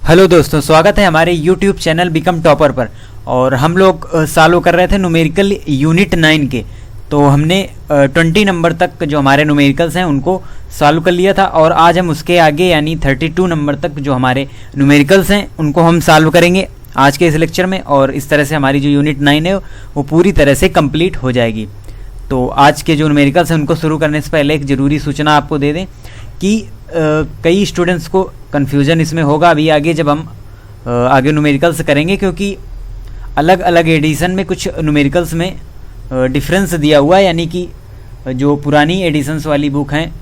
Hello दोस्तों, स्वागत है हमारे YouTube चैनल बिकम टॉपर पर। और हम लोग सॉल्व कर रहे थे न्यूमेरिकल यूनिट 9 के। तो हमने 20 नंबर तक जो हमारे न्यूमेरिकल्स हैं उनको सॉल्व कर लिया था, और आज हम उसके आगे यानी 32 नंबर तक जो हमारे न्यूमेरिकल्स हैं उनको हम सॉल्व करेंगे आज के इस लेक्चर में। और इस तरह से हमारी जो यूनिट 9 है वो पूरी तरह से कंप्लीट हो जाएगी। तो आज के जो न्यूमेरिकल्स हैं उनको शुरू करने से पहले एक ज़रूरी सूचना आपको दे दें कि कई स्टूडेंट्स को कन्फ्यूज़न इसमें होगा अभी आगे जब हम आगे न्यूमेरिकल्स करेंगे, क्योंकि अलग अलग एडिशन में कुछ न्यूमेरिकल्स में डिफरेंस दिया हुआ है। यानी कि जो पुरानी एडिशंस वाली बुक हैं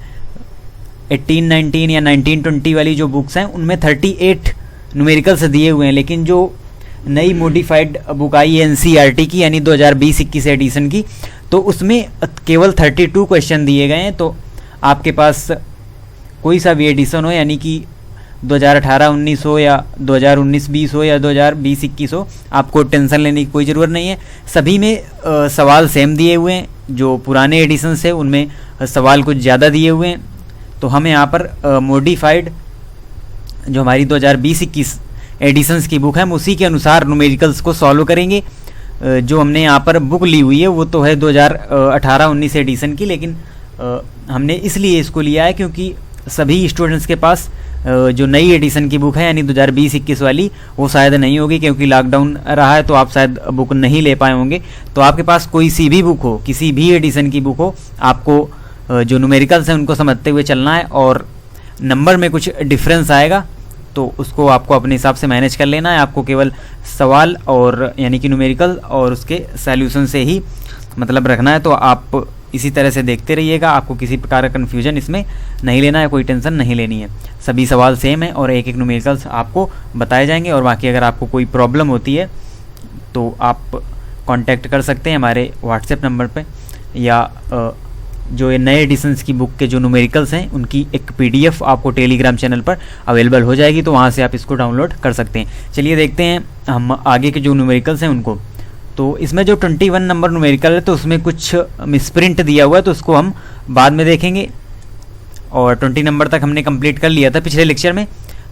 1819 या 1920 वाली जो बुक्स हैं उनमें 38 न्यूमेरिकल्स दिए हुए हैं, लेकिन जो नई मॉडिफाइड बुक आई है NCERT की यानी 2020-21 एडिशन की, तो उसमें केवल 32 क्वेश्चन दिए गए हैं। तो आपके पास कोई सा भी एडिशन हो, यानी कि 2018-19 हो या 2019-20 हो या 2020-21 हो, आपको टेंशन लेने की कोई ज़रूरत नहीं है। सभी में सवाल सेम दिए हुए हैं। जो पुराने एडिशन से उनमें सवाल कुछ ज़्यादा दिए हुए हैं। तो हमें यहाँ पर मॉडिफाइड जो हमारी 2020-21 एडिशंस की बुक है हम उसी के अनुसार न्यूमेरिकल्स को सॉल्व करेंगे। जो हमने यहाँ पर बुक ली हुई है वो तो है 2018-19 एडिशन की, लेकिन हमने इसलिए इसको लिया है क्योंकि सभी स्टूडेंट्स के पास जो नई एडिशन की बुक है यानी 2020-21 वाली वो शायद नहीं होगी, क्योंकि लॉकडाउन रहा है तो आप शायद बुक नहीं ले पाए होंगे। तो आपके पास कोई सी भी बुक हो, किसी भी एडिशन की बुक हो, आपको जो न्यूमेरिकल्स हैं उनको समझते हुए चलना है। और नंबर में कुछ डिफरेंस आएगा तो उसको आपको अपने हिसाब से मैनेज कर लेना है। आपको केवल सवाल और यानी कि न्यूमेरिकल और उसके सॉल्यूशन से ही मतलब रखना है। तो आप इसी तरह से देखते रहिएगा, आपको किसी प्रकार का कन्फ्यूजन इसमें नहीं लेना है, कोई टेंशन नहीं लेनी है। सभी सवाल सेम है और एक एक न्यूमेरिकल्स आपको बताए जाएंगे। और बाकी अगर आपको कोई प्रॉब्लम होती है तो आप कांटेक्ट कर सकते हैं हमारे व्हाट्सएप नंबर पे, या जो ये नए एडिशंस की बुक के जो न्यूमेरिकल्स हैं उनकी एक PDF आपको टेलीग्राम चैनल पर अवेलेबल हो जाएगी, तो वहाँ से आप इसको डाउनलोड कर सकते हैं। चलिए देखते हैं हम आगे के जो न्यूमेरिकल्स हैं उनको। तो इसमें जो 21 नंबर न्यूमेरिकल है तो उसमें कुछ मिसप्रिंट दिया हुआ है, तो उसको हम बाद में देखेंगे। और 20 नंबर तक हमने कंप्लीट कर लिया था पिछले लेक्चर में।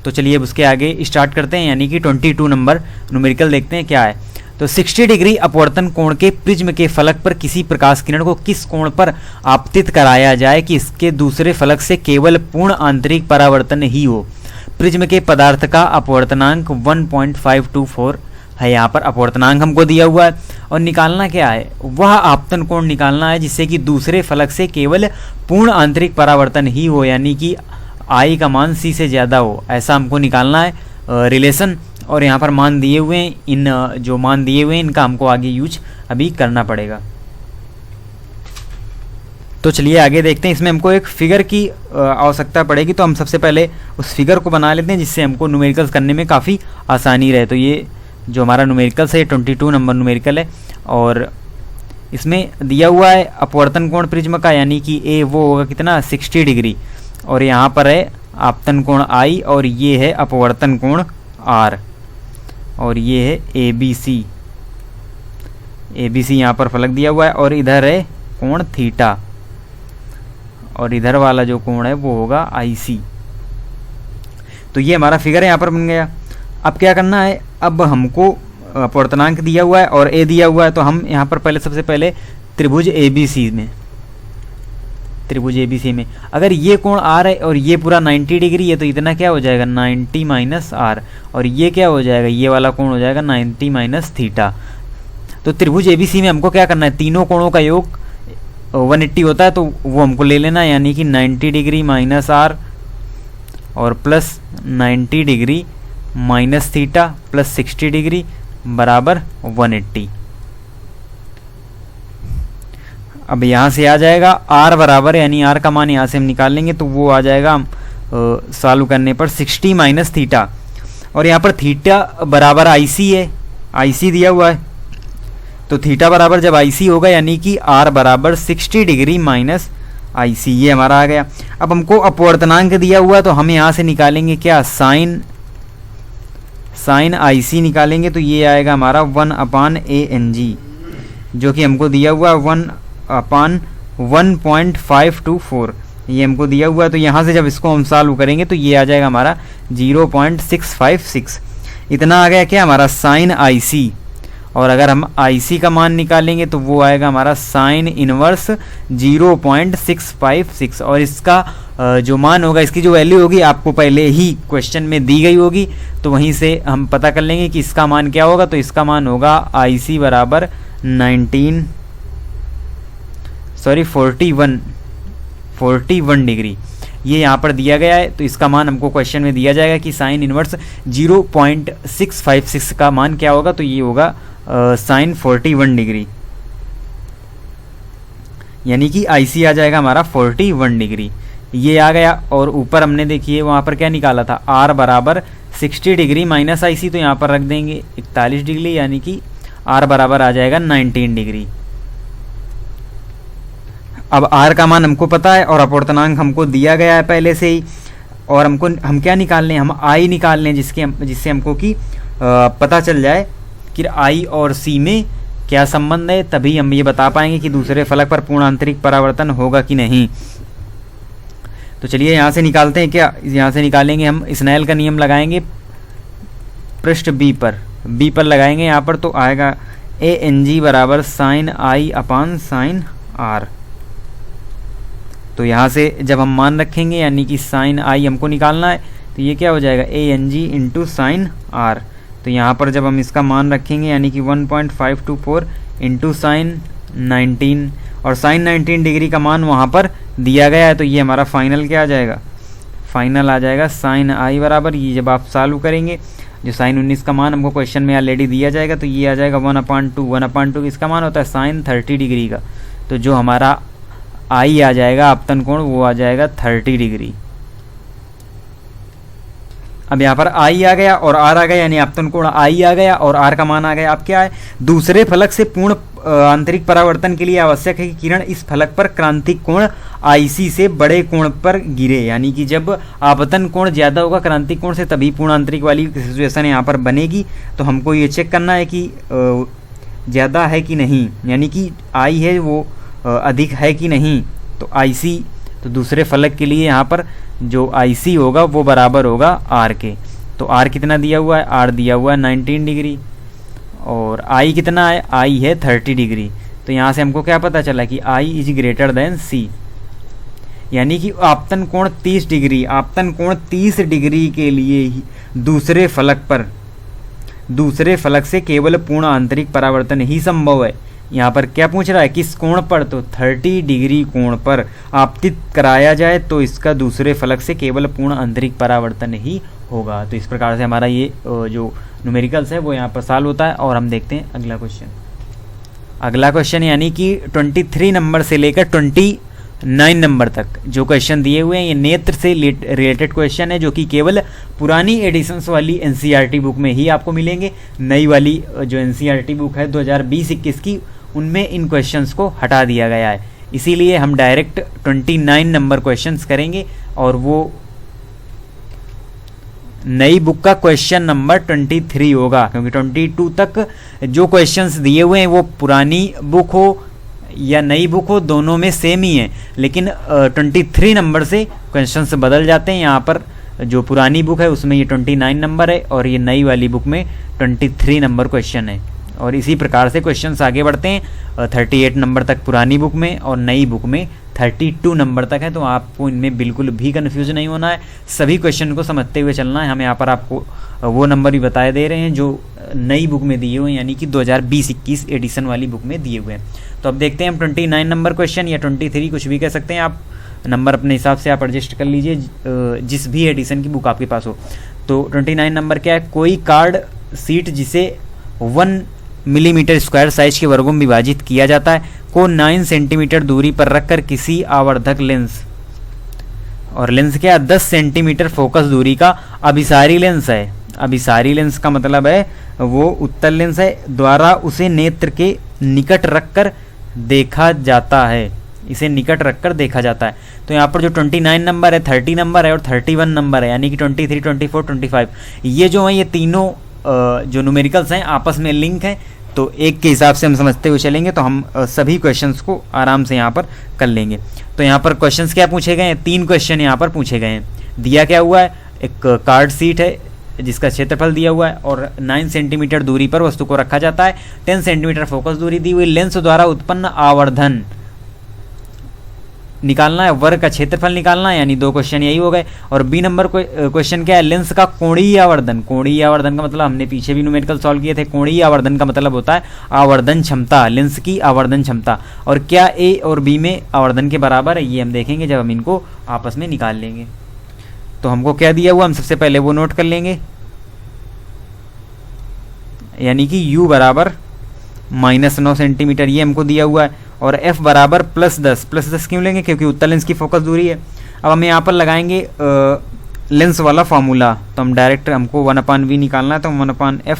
तो चलिए अब उसके आगे स्टार्ट करते हैं, यानी कि 22 नंबर न्यूमेरिकल देखते हैं क्या है। तो 60 डिग्री अपवर्तन कोण के प्रिज्म के फलक पर किसी प्रकाश किरण को किस कोण पर आपतित कराया जाए कि इसके दूसरे फलक से केवल पूर्ण आंतरिक परावर्तन ही हो। प्रिज्म के पदार्थ का अपवर्तनांक 1.524 है। यहाँ पर अपवर्तनांक हमको दिया हुआ है और निकालना क्या है, वह आपतन कोण निकालना है जिससे कि दूसरे फलक से केवल पूर्ण आंतरिक परावर्तन ही हो, यानी कि I का मान C से ज़्यादा हो, ऐसा हमको निकालना है रिलेशन। और यहाँ पर मान दिए हुए हैं, इन जो मान दिए हुए हैं इनका हमको आगे यूज अभी करना पड़ेगा। तो चलिए आगे देखते हैं। इसमें हमको एक फिगर की आवश्यकता पड़ेगी, तो हम सबसे पहले उस फिगर को बना लेते हैं जिससे हमको न्यूमेरिकल्स करने में काफ़ी आसानी रहे। तो ये जो हमारा न्यूमेरिकल्स है 22 नंबर न्यूमेरिकल है, और इसमें दिया हुआ है अपवर्तन कोण प्रिज्म का, यानी कि A वो होगा कितना 60 डिग्री, और यहाँ पर है आपतन कोण I, और ये है अपवर्तन कोण R, और ये है ABC यहाँ पर फलक दिया हुआ है, और इधर है कोण थीटा, और इधर वाला जो कोण है वो होगा IC। तो ये हमारा फिगर है यहाँ पर बन गया। अब क्या करना है, अब हमको अपवर्तनांक दिया हुआ है और A दिया हुआ है, तो हम यहाँ पर सबसे पहले त्रिभुज ABC में अगर ये कोण R है और ये पूरा 90 डिग्री है तो इतना क्या हो जाएगा 90 माइनस R, और ये क्या हो जाएगा, ये वाला कोण हो जाएगा 90 माइनस थीटा। तो त्रिभुज ABC में हमको क्या करना है, तीनों कोणों का योग 180 होता है, तो वो हमको ले लेना है, यानी कि 90 डिग्री माइनस R और plus 90 degree minus theta plus 60 degree बराबर 180। अब यहाँ से आ जाएगा R बराबर, यानी R का मान यहाँ से हम निकाल लेंगे तो वो आ जाएगा सॉल्व करने पर 60 माइनस थीटा, और यहाँ पर थीटा बराबर IC है, IC दिया हुआ है। तो थीटा बराबर जब IC होगा यानी कि R बराबर 60 डिग्री माइनस IC, ये हमारा आ गया। अब हमको अपवर्तनांक दिया हुआ तो हम यहाँ से निकालेंगे क्या, साइन IC निकालेंगे, तो ये आएगा हमारा 1/ANG, जो कि हमको दिया हुआ 1/1.524, ये हमको दिया हुआ है। तो यहाँ से जब इसको हम सॉल्व करेंगे तो ये आ जाएगा हमारा 0.656। इतना आ गया क्या हमारा साइन आई सी। और अगर हम आई सी का मान निकालेंगे तो वो आएगा हमारा साइन इनवर्स 0.656। और इसका जो मान होगा, इसकी जो वैल्यू होगी आपको पहले ही क्वेश्चन में दी गई होगी, तो वहीं से हम पता कर लेंगे कि इसका मान क्या होगा। तो इसका मान होगा आई सी बराबर 41 डिग्री। ये यहाँ पर दिया गया है। तो इसका मान हमको क्वेश्चन में दिया जाएगा कि साइन इनवर्स 0.656 का मान क्या होगा। तो ये होगा साइन 41 डिग्री, यानी कि आईसी आ जाएगा हमारा 41 डिग्री। ये आ गया। और ऊपर हमने देखिए वहाँ पर क्या निकाला था, आर बराबर 60 डिग्री माइनस आईसी, तो यहाँ पर रख देंगे 41 डिग्री, यानी कि आर बराबर आ जाएगा 19 डिग्री। अब आर का मान हमको पता है और अपवर्तनांक हमको दिया गया है पहले से ही। और हम क्या निकाल लें, हम आई निकाल लें, जिससे हमको कि पता चल जाए कि आई और सी में क्या संबंध है। तभी हम ये बता पाएंगे कि दूसरे फलक पर पूर्ण आंतरिक परावर्तन होगा कि नहीं। तो चलिए यहाँ से निकालते हैं। क्या यहाँ से निकालेंगे हम, स्नेल का नियम लगाएंगे पृष्ठ बी पर लगाएंगे यहाँ पर। तो आएगा ए एन जी बराबर sine I upon sine R. तो यहाँ से जब हम मान रखेंगे, यानी कि साइन आई हमको निकालना है, तो ये क्या हो जाएगा A N G into sine R. तो यहाँ पर जब हम इसका मान रखेंगे, यानी कि 1.524 इंटू साइन 19, और साइन 19 डिग्री का मान वहाँ पर दिया गया है। तो ये हमारा फाइनल क्या आ जाएगा, फाइनल आ जाएगा साइन आई बराबर, ये जब आप सॉल्व करेंगे, जो साइन 19 का मान हमको क्वेश्चन में ऑलरेडी दिया जाएगा, तो ये आ जाएगा 1/2 इसका मान होता है साइन 30 डिग्री का। तो जो हमारा आई आ जाएगा आपतन कोण, वो आ जाएगा 30 डिग्री। अब यहाँ पर आई आ गया और आर आ गया, यानी आपतन कोण आई आ गया और आर का मान आ गया। अब क्या है, दूसरे फलक से पूर्ण आंतरिक परावर्तन के लिए आवश्यक है कि किरण इस फलक पर क्रांतिक कोण आईसी से बड़े कोण पर गिरे, यानी कि जब आपतन कोण ज़्यादा होगा क्रांतिक कोण से, तभी पूर्ण आंतरिक वाली सिचुएशन यहाँ पर बनेगी। तो हमको ये चेक करना है कि ज़्यादा है कि नहीं, यानी कि आई है वो अधिक है कि नहीं। तो आईसी, तो दूसरे फलक के लिए यहाँ पर जो आईसी होगा वो बराबर होगा आर के। तो आर कितना दिया हुआ है, आर दिया हुआ है 19 डिग्री, और आई कितना है, आई है 30 डिग्री। तो यहाँ से हमको क्या पता चला कि आई इज ग्रेटर देन सी, यानी कि आपतन कोण 30 डिग्री, आपतन कोण 30 डिग्री के लिए ही दूसरे फलक से केवल पूर्ण आंतरिक परावर्तन ही संभव है। यहाँ पर क्या पूछ रहा है, किस कोण पर, तो 30 डिग्री कोण पर आपतित कराया जाए तो इसका दूसरे फलक से केवल पूर्ण आंतरिक परावर्तन ही होगा। तो इस प्रकार से हमारा ये जो न्यूमेरिकल्स है वो यहाँ पर सॉल्व होता है। और हम देखते हैं अगला क्वेश्चन, यानी कि 23 नंबर से लेकर 29 नंबर तक जो क्वेश्चन दिए हुए हैं, ये नेत्र से रिलेटेड क्वेश्चन है, जो कि केवल पुरानी एडिशंस वाली एनसीईआरटी बुक में ही आपको मिलेंगे। नई वाली जो एनसीईआरटी बुक है 2020-21 की, उनमें इन क्वेश्चंस को हटा दिया गया है। इसीलिए हम डायरेक्ट 29 नंबर क्वेश्चंस करेंगे, और वो नई बुक का क्वेश्चन नंबर 23 होगा, क्योंकि 22 तक जो क्वेश्चंस दिए हुए हैं वो पुरानी बुक हो या नई बुक हो, दोनों में सेम ही है। लेकिन 23 नंबर से क्वेश्चंस बदल जाते हैं। यहाँ पर जो पुरानी बुक है उसमें ये 29 नंबर है, और ये नई वाली बुक में 23 नंबर क्वेश्चन है। और इसी प्रकार से क्वेश्चंस आगे बढ़ते हैं, 38 नंबर तक पुरानी बुक में, और नई बुक में 32 नंबर तक है। तो आपको इनमें बिल्कुल भी कन्फ्यूज नहीं होना है, सभी क्वेश्चन को समझते हुए चलना है। हम यहाँ पर आपको वो नंबर भी बताए दे रहे हैं जो नई बुक में दिए हुए हैं, यानी कि 2020-21 एडिशन वाली बुक में दिए हुए हैं। तो अब देखते हैं हम 29 नंबर क्वेश्चन, या 23 कुछ भी कह सकते हैं आप, नंबर अपने हिसाब से आप एडजस्ट कर लीजिए जिस भी एडिशन की बुक आपके पास हो। तो 29 नंबर क्या है, कोई कार्ड सीट जिसे 1 मिलीमीटर स्क्वायर साइज के वर्गों में विभाजित किया जाता है को 9 सेंटीमीटर दूरी पर रखकर किसी आवर्धक लेंस, और लेंस क्या 10 सेंटीमीटर फोकस दूरी का अभिसारी लेंस है। अभिसारी लेंस का मतलब है वो उत्तल लेंस है, द्वारा उसे नेत्र के निकट रखकर देखा जाता है, इसे निकट रखकर देखा जाता है। तो यहाँ पर जो 29 नंबर है, 30 नंबर है और 31 नंबर है, यानी कि 23, 24, 25, ये जो है ये तीनों जो न्यूमेरिकल्स हैं आपस में लिंक हैं। तो एक के हिसाब से हम समझते हुए चलेंगे तो हम सभी क्वेश्चंस को आराम से यहाँ पर कर लेंगे। तो यहाँ पर क्वेश्चंस क्या पूछे गए हैं, 3 क्वेश्चन यहाँ पर पूछे गए हैं। दिया क्या हुआ है, एक कार्ड सीट है जिसका क्षेत्रफल दिया हुआ है और 9 सेंटीमीटर दूरी पर वस्तु को रखा जाता है। 10 सेंटीमीटर फोकस दूरी दी हुई, लेंस द्वारा उत्पन्न आवर्धन निकालना है, वर्ग का क्षेत्रफल निकालना है, यानी 2 क्वेश्चन यही हो गए। और बी नंबर क्वेश्चन क्या है, लेंस का कोणीय आवर्धन। कोणीय आवर्धन का मतलब हमने पीछे भी न्यूमेरिकल सॉल्व किए थे। कोणीय आवर्धन का मतलब होता है आवर्धन क्षमता, लेंस की आवर्धन क्षमता। और क्या ए और बी में आवर्धन के बराबर है, ये हम देखेंगे जब हम इनको आपस में निकाल लेंगे। तो हमको क्या दिया हुआ, हम सबसे पहले वो नोट कर लेंगे, यानी कि u बराबर -9 सेंटीमीटर, ये हमको दिया हुआ है। और f बराबर +10, +10 क्यों लेंगे, क्योंकि उत्तल लेंस की फोकस दूरी है। अब हम यहाँ पर लगाएंगे लेंस वाला फार्मूला, तो हम डायरेक्ट हमको 1/v निकालना है, तो 1/f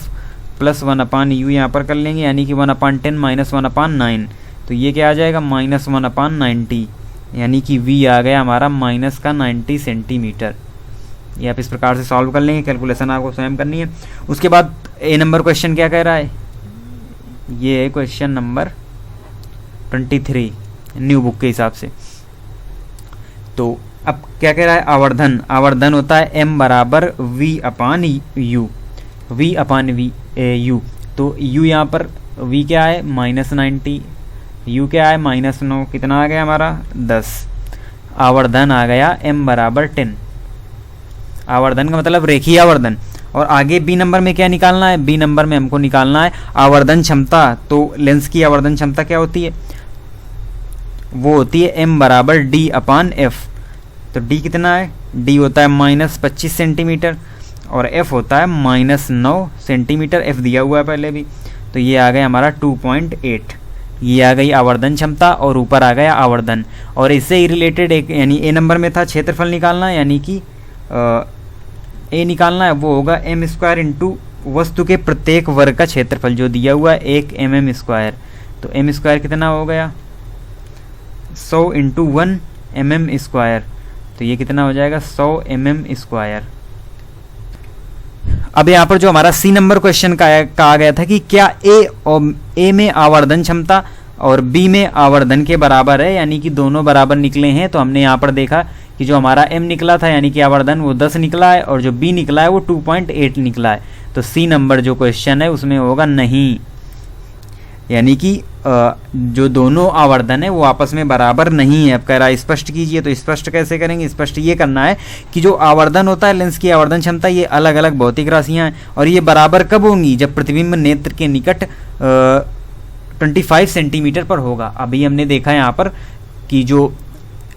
+ 1/u यहाँ पर कर लेंगे, यानी कि 1/10 - 1/9। तो ये क्या आ जाएगा, -1/90, यानी कि v आ गया हमारा -90 सेंटीमीटर। ये आप इस प्रकार से सॉल्व कर लेंगे, कैलकुलेशन आपको स्वयं करनी है। उसके बाद ए नंबर क्वेश्चन क्या कह रहा है, ये है क्वेश्चन नंबर 23 न्यू बुक के हिसाब से। तो अब क्या कह रहा है, आवर्धन। आवर्धन होता है m बराबर v/u, v/u। तो u यहाँ पर v क्या है, -90, u क्या है, -9, कितना आ गया हमारा 10। आवर्धन आ गया m बराबर 10। आवर्धन का मतलब रेखीय आवर्धन। और आगे बी नंबर में क्या निकालना है, बी नंबर में हमको निकालना है आवर्धन क्षमता। तो लेंस की आवर्धन क्षमता क्या होती है, वो होती है m बराबर d/f। तो d कितना है, d होता है -25 सेंटीमीटर और f होता है -9 सेंटीमीटर, f दिया हुआ है पहले भी। तो ये आ गया हमारा 2.8, ये आ गई आवर्धन क्षमता और ऊपर आ गया आवर्धन। और इससे ही रिलेटेड एक, यानी ए नंबर में था क्षेत्रफल निकालना, यानी कि ए निकालना है, वो होगा m² इंटू वस्तु के प्रत्येक वर्ग का क्षेत्रफल जो दिया हुआ है 1 mm²। तो m² कितना हो गया, 100 इंटू 1 mm²। तो ये कितना हो जाएगा, 100 mm²। अब यहाँ पर जो हमारा सी नंबर क्वेश्चन का कहा गया था कि क्या ए में आवर्धन क्षमता और बी में आवर्धन के बराबर है, यानी कि दोनों बराबर निकले हैं। तो हमने यहाँ पर देखा कि जो हमारा m निकला था यानी कि आवर्धन वो 10 निकला है और जो b निकला है वो 2.8 निकला है। तो सी नंबर जो क्वेश्चन है उसमें होगा नहीं, यानी कि जो दोनों आवर्धन है वो आपस में बराबर नहीं है। अब कह रहा है स्पष्ट कीजिए, तो स्पष्ट कैसे करेंगे, स्पष्ट ये करना है कि जो आवर्धन होता है लेंस की आवर्धन क्षमता, ये अलग अलग भौतिक राशियाँ हैं और ये बराबर कब होंगी, जब प्रतिबिंब नेत्र के निकट 25 सेंटीमीटर पर होगा। अभी हमने देखा यहाँ पर कि जो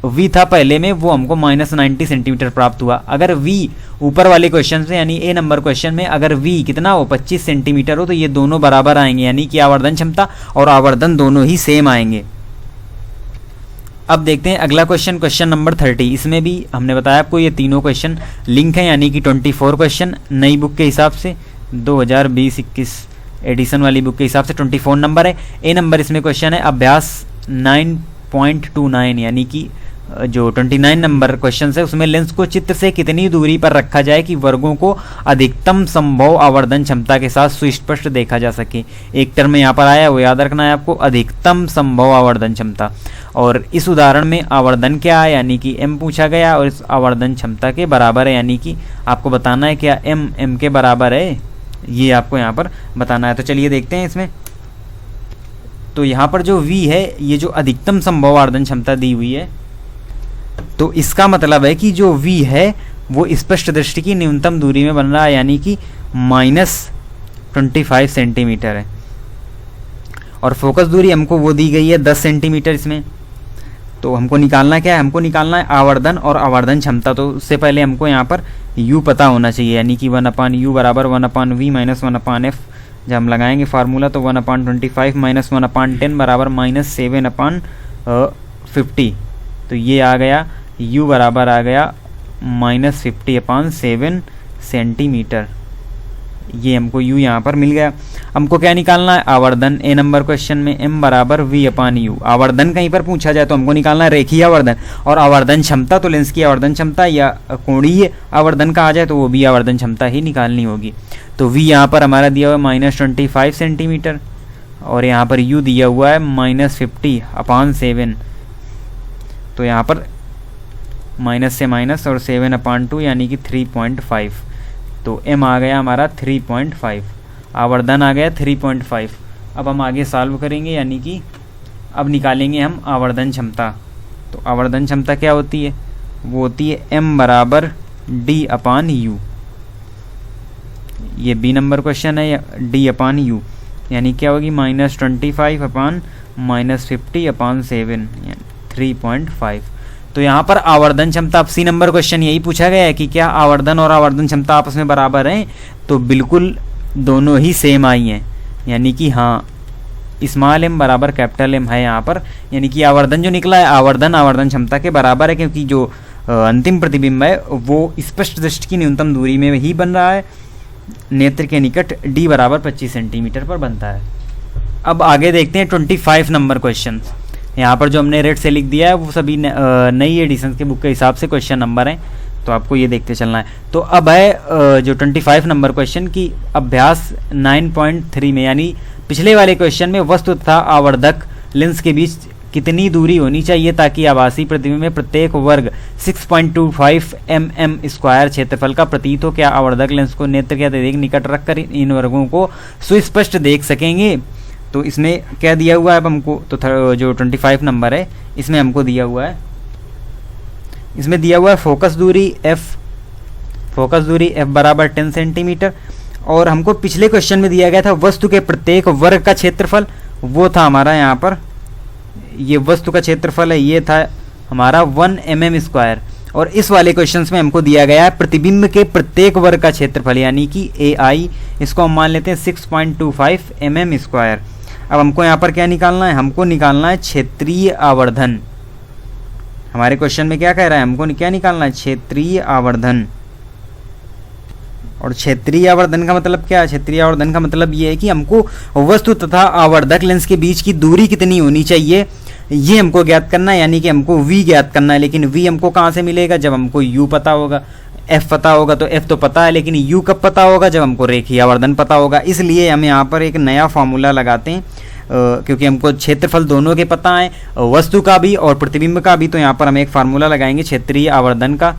v था पहले में वो हमको -90 सेंटीमीटर प्राप्त हुआ। अगर v ऊपर वाले क्वेश्चन में यानी ए नंबर क्वेश्चन में अगर v कितना हो 25 सेंटीमीटर हो तो ये दोनों बराबर आएंगे, यानी कि आवर्धन क्षमता और आवर्धन दोनों ही सेम आएंगे। अब देखते हैं अगला क्वेश्चन, क्वेश्चन नंबर 30। इसमें भी हमने बताया आपको ये तीनों क्वेश्चन लिंक है, यानी कि 24 क्वेश्चन नई बुक के हिसाब से 2020-21 एडिशन वाली बुक के हिसाब से 24 नंबर है। ए नंबर इसमें क्वेश्चन है अभ्यास 9.29, यानी कि जो 29 नंबर क्वेश्चन है उसमें लेंस को चित्र से कितनी दूरी पर रखा जाए कि वर्गों को अधिकतम संभव आवर्धन क्षमता के साथ सुस्पष्ट देखा जा सके। एक टर्म यहाँ पर आया वो याद रखना है आपको, अधिकतम संभव आवर्धन क्षमता। और इस उदाहरण में आवर्धन क्या है, यानी कि m पूछा गया और इस आवर्धन क्षमता के बराबर है, यानी कि आपको बताना है क्या m के बराबर है, ये आपको यहाँ पर बताना है। तो चलिए देखते हैं इसमें। तो यहाँ पर जो v है ये जो अधिकतम संभव आवर्धन क्षमता दी हुई है, तो इसका मतलब है कि जो v है वो स्पष्ट दृष्टि की न्यूनतम दूरी में बन रहा है, यानी कि -25 सेंटीमीटर है। और फोकस दूरी हमको वो दी गई है 10 सेंटीमीटर इसमें। तो हमको निकालना क्या है, हमको निकालना है आवर्धन और आवर्धन क्षमता। तो उससे पहले हमको यहाँ पर u पता होना चाहिए, यानी कि 1/u बराबर 1/v - 1/f। जब हम लगाएंगे फार्मूला तो 1/25 - 1/10 बराबर -7/50। तो ये आ गया u बराबर आ गया -50/7 सेंटीमीटर। ये हमको u यहाँ पर मिल गया। हमको क्या निकालना है, आवर्धन। ए नंबर क्वेश्चन में m बराबर v/u। आवर्धन कहीं पर पूछा जाए तो हमको निकालना है रेखीय आवर्धन, और आवर्धन क्षमता तो लेंस की आवर्धन क्षमता या कोणीय आवर्धन का आ जाए तो वो भी आवर्धन क्षमता ही निकालनी होगी। तो v यहाँ पर हमारा दिया हुआ -25 सेंटीमीटर। और यहाँ पर u दिया हुआ है -50/7, तो यहाँ पर माइनस से माइनस और 7/2 यानी कि 3.5, तो m आ गया हमारा 3.5, आवर्धन आ गया 3.5। अब हम आगे सॉल्व करेंगे, यानी कि अब निकालेंगे हम आवर्धन क्षमता। तो आवर्धन क्षमता क्या होती है, वो होती है m बराबर d/u। ये बी नंबर क्वेश्चन है, d/u यानी क्या होगी -25/-50/7 3.5। तो यहाँ पर आवर्धन क्षमता, अब सी नंबर क्वेश्चन यही पूछा गया है कि क्या आवर्धन और आवर्धन क्षमता आपस में बराबर हैं, तो बिल्कुल दोनों ही सेम आई हैं, यानी कि हाँ स्मॉल m बराबर कैपिटल M है यहाँ पर, यानी कि आवर्धन जो निकला है आवर्धन क्षमता के बराबर है, क्योंकि जो अंतिम प्रतिबिंब है वो स्पष्ट दृष्टि की न्यूनतम दूरी में ही बन रहा है, नेत्र के निकट d बराबर 25 सेंटीमीटर पर बनता है। अब आगे देखते हैं 25 नंबर क्वेश्चन। यहाँ पर जो हमने रेड से लिख दिया है वो सभी नई एडिशन के बुक के हिसाब से क्वेश्चन नंबर हैं, तो आपको ये देखते चलना है। तो अब है जो 25 नंबर क्वेश्चन की अभ्यास 9.3 में, यानी पिछले वाले क्वेश्चन में वस्तु तथा आवर्धक लेंस के बीच कितनी दूरी होनी चाहिए ताकि आभासी प्रतिबिंब में प्रत्येक वर्ग 6.25 mm² क्षेत्रफल का प्रतीत हो, क्या आवर्धक लेंस को नेत्र के अत्यधिक निकट रखकर इन वर्गों को सुस्पष्ट देख सकेंगे। तो इसमें क्या दिया हुआ है अब हमको, तो जो 25 नंबर है इसमें हमको दिया हुआ है, इसमें दिया हुआ है फोकस दूरी f बराबर 10 सेंटीमीटर, और हमको पिछले क्वेश्चन में दिया गया था वस्तु के प्रत्येक वर्ग का क्षेत्रफल, वो था हमारा यहाँ पर, ये वस्तु का क्षेत्रफल है, ये था हमारा 1 mm², और इस वाले क्वेश्चन में हमको दिया गया है प्रतिबिंब के प्रत्येक वर्ग का क्षेत्रफल, यानी कि AI, इसको हम मान लेते हैं 6.25 mm²। अब हमको यहाँ पर क्या निकालना है, हमको निकालना है क्षेत्रीय आवर्धन। हमारे क्वेश्चन में क्या कह रहा है, हमको क्या निकालना है, क्षेत्रीय आवर्धन। और क्षेत्रीय आवर्धन का मतलब क्या है, क्षेत्रीय आवर्धन का मतलब ये है कि हमको वस्तु तथा आवर्धक लेंस के बीच की दूरी कितनी होनी चाहिए ये हमको ज्ञात करना है, यानी कि हमको v ज्ञात करना है। लेकिन v हमको कहाँ से मिलेगा, जब हमको u पता होगा, f पता होगा, तो f तो पता है, लेकिन u कब पता होगा, जब हमको रेखीय आवर्धन पता होगा। इसलिए हम यहाँ पर एक नया फॉर्मूला लगाते हैं, क्योंकि हमको क्षेत्रफल दोनों के पता है, वस्तु का भी और प्रतिबिंब का भी। तो यहाँ पर हम एक फार्मूला लगाएंगे क्षेत्रीय आवर्धन का,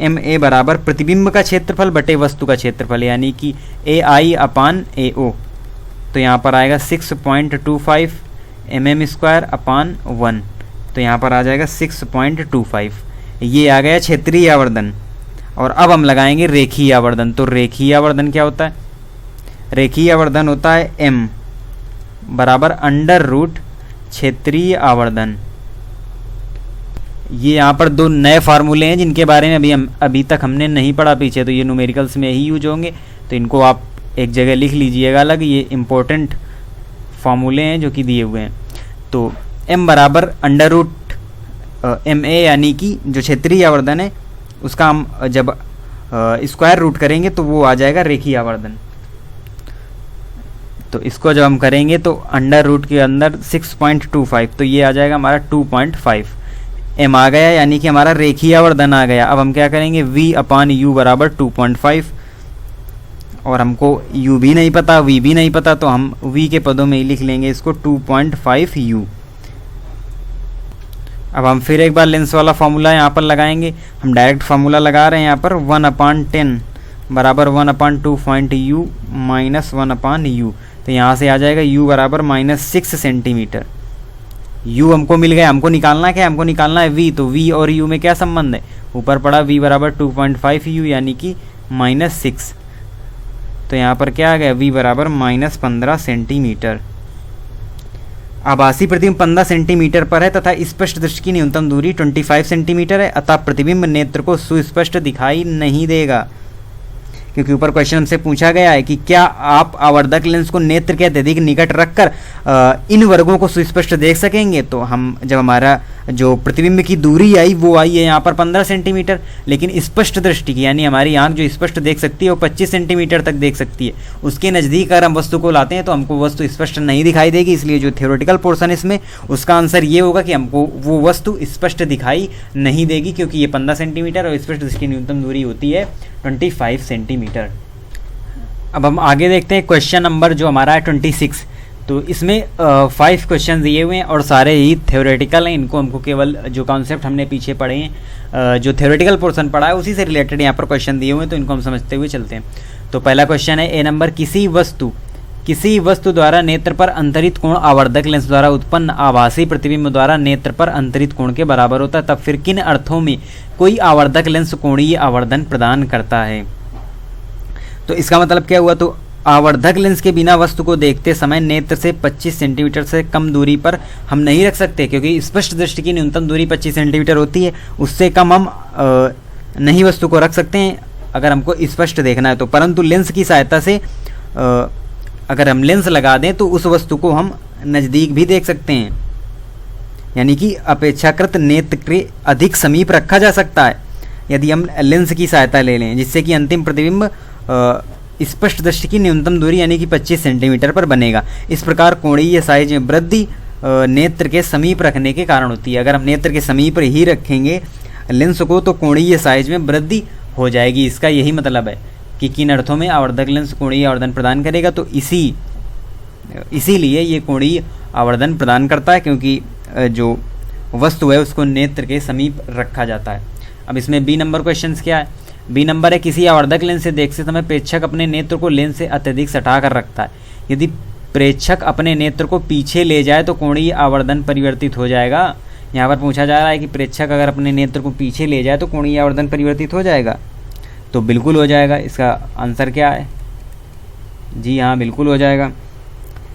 MA बराबर प्रतिबिंब का क्षेत्रफल बटे वस्तु का क्षेत्रफल, यानी कि AI/AO। तो यहाँ पर आएगा 6.25 mm²/1, तो यहाँ पर आ जाएगा 6.25। ये आ गया क्षेत्रीय आवर्धन। और अब हम लगाएंगे रेखीय आवर्धन। तो रेखीय आवर्धन क्या होता है, रेखीय आवर्धन होता है M बराबर √ क्षेत्रीय आवर्धन। ये यहाँ पर दो नए फार्मूले हैं जिनके बारे में अभी तक हमने नहीं पढ़ा पीछे, तो ये न्यूमेरिकल्स में ही यूज होंगे, तो इनको आप एक जगह लिख लीजिएगा अलग। ये इम्पोर्टेंट फार्मूले हैं जो कि दिए हुए हैं। तो m बराबर √MA, यानी कि जो क्षेत्रीय आवर्धन है उसका हम जब स्क्वायर रूट करेंगे तो वो आ जाएगा रेखीय आवर्धन। तो इसको जब हम करेंगे तो √ के अंदर 6.25, तो ये आ जाएगा हमारा 2.5 m आ गया, यानी कि हमारा रेखीय आवर्धन आ गया। अब हम क्या करेंगे, v/u बराबर 2.5, और हमको u भी नहीं पता, v भी नहीं पता, तो हम v के पदों में ही लिख लेंगे इसको 2.5u। अब हम फिर एक बार लेंस वाला फार्मूला यहाँ पर लगाएंगे। हम डायरेक्ट फार्मूला लगा रहे हैं यहाँ पर, 1/10 बराबर 1/2.u माइनस 1/u। तो यहाँ से आ जाएगा u बराबर -6 सेंटीमीटर। u हमको मिल गया, हमको निकालना क्या है, हमको निकालना है v। तो v और u में क्या संबंध है, ऊपर पड़ा v बराबर 2.5u यानी कि -6। तो यहाँ पर क्या आ गया, v बराबर -15 सेंटीमीटर। आभासी प्रतिबिंब 15 सेंटीमीटर पर है तथा स्पष्ट दृष्टि की न्यूनतम दूरी 25 सेंटीमीटर है, अतः प्रतिबिंब नेत्र को सुस्पष्ट दिखाई नहीं देगा। क्योंकि ऊपर क्वेश्चन हमसे पूछा गया है कि क्या आप आवर्धक लेंस को नेत्र के अत्यधिक निकट रखकर इन वर्गों को सुस्पष्ट देख सकेंगे। तो हम जब हमारा जो प्रतिबिंब की दूरी आई वो आई है यहाँ पर 15 सेंटीमीटर, लेकिन स्पष्ट दृष्टि की यानी हमारी आंख जो स्पष्ट देख सकती है वो 25 सेंटीमीटर तक देख सकती है। उसके नज़दीक अगर हम वस्तु को लाते हैं तो हमको वस्तु स्पष्ट नहीं दिखाई देगी। इसलिए जो थ्योरेटिकल पोर्शन है इसमें उसका आंसर ये होगा कि हमको वो वस्तु स्पष्ट दिखाई नहीं देगी, क्योंकि ये 15 सेंटीमीटर और स्पष्ट दृष्टि की न्यूनतम दूरी होती है 25 सेंटीमीटर। अब हम आगे देखते हैं क्वेश्चन नंबर जो हमारा है 26। तो इसमें 5 क्वेश्चन दिए हुए हैं और सारे ही थ्योरेटिकल हैं। इनको हमको केवल जो कॉन्सेप्ट हमने पीछे पढ़े हैं, जो थ्योरेटिकल पोर्शन पढ़ा है उसी से रिलेटेड यहाँ पर क्वेश्चन दिए हुए हैं, तो इनको हम समझते हुए चलते हैं। तो पहला क्वेश्चन है ए नंबर, किसी वस्तु द्वारा नेत्र पर अंतरित कोण आवर्धक लेंस द्वारा उत्पन्न आभासी प्रतिबिंब द्वारा नेत्र पर अंतरित कोण के बराबर होता है, तब फिर किन अर्थों में कोई आवर्धक लेंस कोणीय आवर्धन प्रदान करता है। तो इसका मतलब क्या हुआ, तो आवर्धक लेंस के बिना वस्तु को देखते समय नेत्र से 25 सेंटीमीटर से कम दूरी पर हम नहीं रख सकते, क्योंकि स्पष्ट दृष्टि की न्यूनतम दूरी 25 सेंटीमीटर होती है, उससे कम हम नहीं वस्तु को रख सकते हैं अगर हमको स्पष्ट देखना है तो। परंतु लेंस की सहायता से अगर हम लेंस लगा दें तो उस वस्तु को हम नज़दीक भी देख सकते हैं, यानी कि अपेक्षाकृत नेत्र के अधिक समीप रखा जा सकता है यदि हम लेंस की सहायता ले लें, जिससे कि अंतिम प्रतिबिंब स्पष्ट दृष्टि की न्यूनतम दूरी यानी कि 25 सेंटीमीटर पर बनेगा। इस प्रकार कोणीय साइज में वृद्धि नेत्र के समीप रखने के कारण होती है। अगर हम नेत्र के समीप ही रखेंगे लेंस को तो कोणीय साइज में वृद्धि हो जाएगी। इसका यही मतलब है कि किन अर्थों में आवर्धक लेंस कोणीय आवर्धन प्रदान करेगा, तो इसीलिए ये कोणीय आवर्धन प्रदान करता है, क्योंकि जो वस्तु है उसको नेत्र के समीप रखा जाता है। अब इसमें बी नंबर क्वेश्चन क्या है, बी नंबर है, किसी आवर्धक लेंस से देखते समय प्रेक्षक अपने नेत्र को लेंस से अत्यधिक सटा कर रखता है। यदि प्रेक्षक अपने नेत्र को पीछे ले जाए तो कोणीय आवर्धन परिवर्तित हो जाएगा। यहाँ पर पूछा जा रहा है कि प्रेक्षक अगर अपने नेत्र को पीछे ले जाए तो कोणीय आवर्धन परिवर्तित हो जाएगा, तो बिल्कुल हो जाएगा। इसका आंसर क्या है, जी हाँ बिल्कुल हो जाएगा,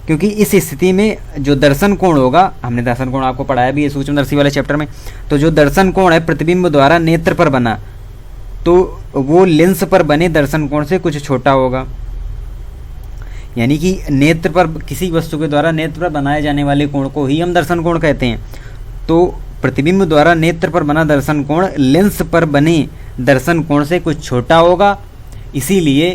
क्योंकि इस स्थिति में जो दर्शन कोण होगा, हमने दर्शन कोण आपको पढ़ाया भी है सूक्ष्मदर्शी वाले चैप्टर में, तो जो दर्शन कोण है प्रतिबिंब द्वारा नेत्र पर बना, तो वो लेंस पर बने दर्शन कोण से कुछ छोटा होगा। यानी कि नेत्र पर किसी वस्तु के द्वारा नेत्र पर बनाए जाने वाले कोण को ही हम दर्शन कोण कहते हैं। तो प्रतिबिंब द्वारा नेत्र पर बना दर्शन कोण लेंस पर बने दर्शन कोण से कुछ छोटा होगा, इसीलिए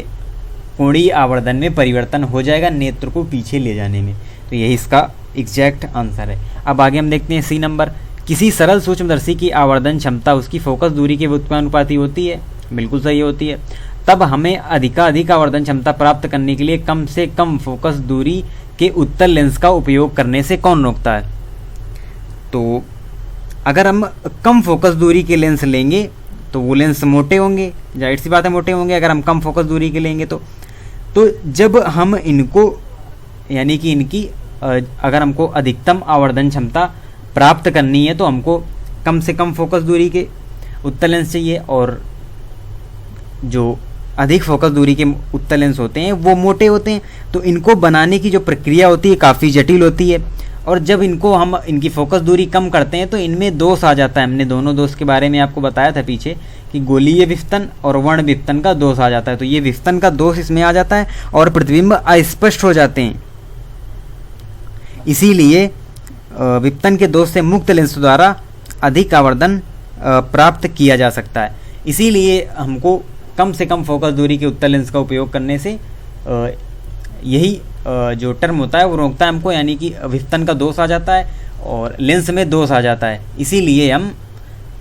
कोणीय आवर्धन में परिवर्तन हो जाएगा नेत्र को पीछे ले जाने में। तो यही इसका एग्जैक्ट आंसर है। अब आगे हम देखते हैं सी नंबर, किसी सरल सूक्ष्मदर्शी की आवर्धन क्षमता उसकी फोकस दूरी के व्युत्क्रमानुपाती होती है, बिल्कुल सही होती है। तब हमें अधिकाधिक आवर्धन क्षमता प्राप्त करने के लिए कम से कम फोकस दूरी के उत्तल लेंस का उपयोग करने से कौन रोकता है। तो अगर हम कम फोकस दूरी के लेंस लेंगे तो वो लेंस मोटे होंगे, जाहिर सी बात है मोटे होंगे अगर हम कम फोकस दूरी के लेंगे तो जब हम इनको यानी कि इनकी अगर हमको अधिकतम आवर्धन क्षमता प्राप्त करनी है तो हमको कम से कम फोकस दूरी के उत्तल लेंस चाहिए, और जो अधिक फोकस दूरी के उत्तल लेंस होते हैं वो मोटे होते हैं। तो इनको बनाने की जो प्रक्रिया होती है काफ़ी जटिल होती है, और जब इनको हम इनकी फोकस दूरी कम करते हैं तो इनमें दोष आ जाता है। हमने दोनों दोष के बारे में आपको बताया था पीछे कि गोलीय विफ्तन और वर्ण विफ्तन का दोष आ जाता है। तो ये विफ्तन का दोष इसमें आ जाता है और प्रतिबिंब अस्पष्ट हो जाते हैं। इसीलिए विफ्तन के दोष से मुक्त लेंस द्वारा अधिक आवर्धन प्राप्त किया जा सकता है। इसीलिए हमको कम से कम फोकस दूरी के उत्तल लेंस का उपयोग करने से यही जो टर्म होता है वो रोकता है हमको, यानी कि विफ्तन का दोष आ जाता है और लेंस में दोष आ जाता है। इसीलिए हम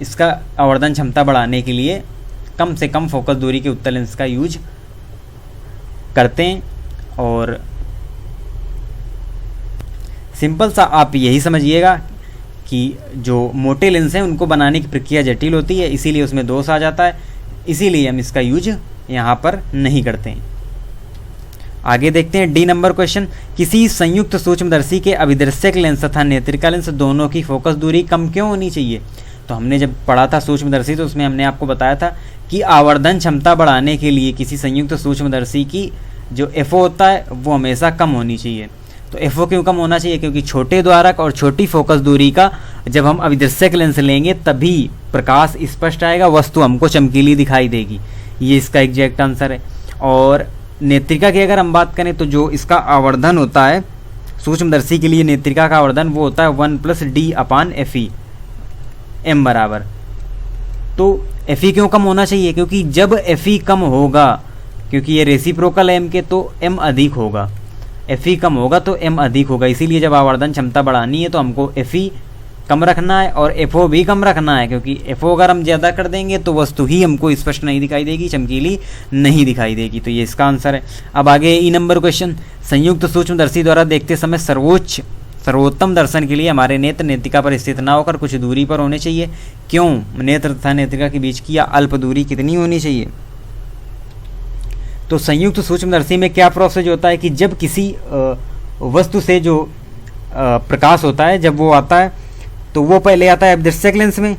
इसका आवर्धन क्षमता बढ़ाने के लिए कम से कम फोकस दूरी के उत्तल लेंस का यूज करते हैं। और सिंपल सा आप यही समझिएगा कि जो मोटे लेंस हैं उनको बनाने की प्रक्रिया जटिल होती है, इसीलिए उसमें दोष आ जाता है, इसीलिए हम इसका यूज यहाँ पर नहीं करते हैं। आगे देखते हैं डी नंबर क्वेश्चन, किसी संयुक्त सूक्ष्मदर्शी के अभिदर्शक लेंस तथा नेत्रिका लेंस दोनों की फोकस दूरी कम क्यों होनी चाहिए। तो हमने जब पढ़ा था सूक्ष्मदर्शी तो उसमें हमने आपको बताया था कि आवर्धन क्षमता बढ़ाने के लिए किसी संयुक्त सूक्ष्मदर्शी की जो एफओ होता है वो हमेशा कम होनी चाहिए। तो एफओ क्यों कम होना चाहिए, क्योंकि छोटे द्वारक और छोटी फोकस दूरी का जब हम अभिदर्शक लेंस लेंगे तभी प्रकाश स्पष्ट आएगा, वस्तु हमको चमकीली दिखाई देगी। ये इसका एग्जैक्ट आंसर है। और नेत्रिका की अगर हम बात करें तो जो इसका आवर्धन होता है सूक्ष्मदर्शी के लिए नेत्रिका का आवर्धन वो होता है 1+D/FE m बराबर। तो FE क्यों कम होना चाहिए, क्योंकि जब FE कम होगा, क्योंकि ये रेसिप्रोकल है m के, तो m अधिक होगा। FE कम होगा तो m अधिक होगा, इसीलिए जब आवर्धन क्षमता बढ़ानी है तो हमको FE कम रखना है और FO भी कम रखना है, क्योंकि FO अगर हम ज़्यादा कर देंगे तो वस्तु ही हमको स्पष्ट नहीं दिखाई देगी, चमकीली नहीं दिखाई देगी। तो ये इसका आंसर है। अब आगे ई नंबर क्वेश्चन, संयुक्त सूक्ष्मदर्शी द्वारा देखते समय सर्वोत्तम दर्शन के लिए हमारे नेत्र नेत्रिका पर स्थित न होकर कुछ दूरी पर होने चाहिए। क्यों? नेत्र तथा नेत्रिका के बीच की या अल्प दूरी कितनी होनी चाहिए? तो संयुक्त सूक्ष्मदर्शी में क्या प्रोसेस होता है कि जब किसी वस्तु से जो प्रकाश होता है, जब वो आता है तो वो पहले आता है अभिदर्शक लेंस में,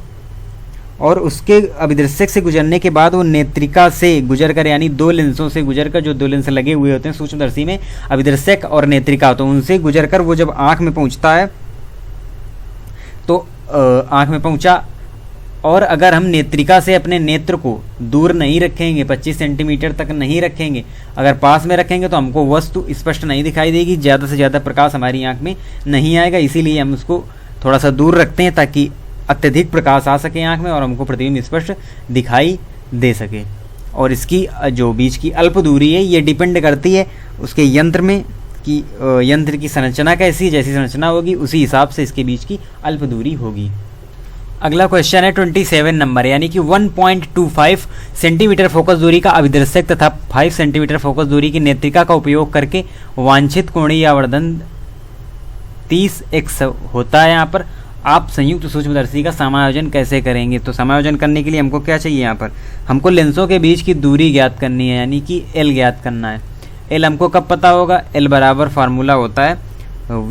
और उसके अभिदर्शक से गुजरने के बाद वो नेत्रिका से गुजरकर, यानी दो लेंसों से गुजरकर, जो दो लेंस लगे हुए होते हैं सूक्ष्मदर्शी में, अभिदर्शक और नेत्रिका, तो उनसे गुजरकर वो जब आँख में पहुँचता है तो आँख में पहुँचा, और अगर हम नेत्रिका से अपने नेत्र को दूर नहीं रखेंगे, 25 सेंटीमीटर तक नहीं रखेंगे, अगर पास में रखेंगे तो हमको वस्तु स्पष्ट नहीं दिखाई देगी, ज़्यादा से ज़्यादा प्रकाश हमारी आँख में नहीं आएगा। इसीलिए हम उसको थोड़ा सा दूर रखते हैं ताकि अत्यधिक प्रकाश आ सके आँख में और हमको प्रतिबिंब स्पष्ट दिखाई दे सके। और इसकी जो बीच की अल्प दूरी है ये डिपेंड करती है उसके यंत्र में कि यंत्र की संरचना कैसी, जैसी संरचना होगी उसी हिसाब से इसके बीच की अल्प दूरी होगी। अगला क्वेश्चन है 27 नंबर, यानी कि 1.25 सेंटीमीटर फोकस दूरी का अभिदर्शक तथा 5 सेंटीमीटर फोकस दूरी की नेत्रिका का उपयोग करके वांछित कोणीय आवर्धन 30x होता है। यहाँ पर आप संयुक्त सूक्ष्मदर्शी का समायोजन कैसे करेंगे? तो समायोजन करने के लिए हमको क्या चाहिए? यहाँ पर हमको लेंसों के बीच की दूरी ज्ञात करनी है, यानी कि L ज्ञात करना है। L हमको कब पता होगा? L बराबर फार्मूला होता है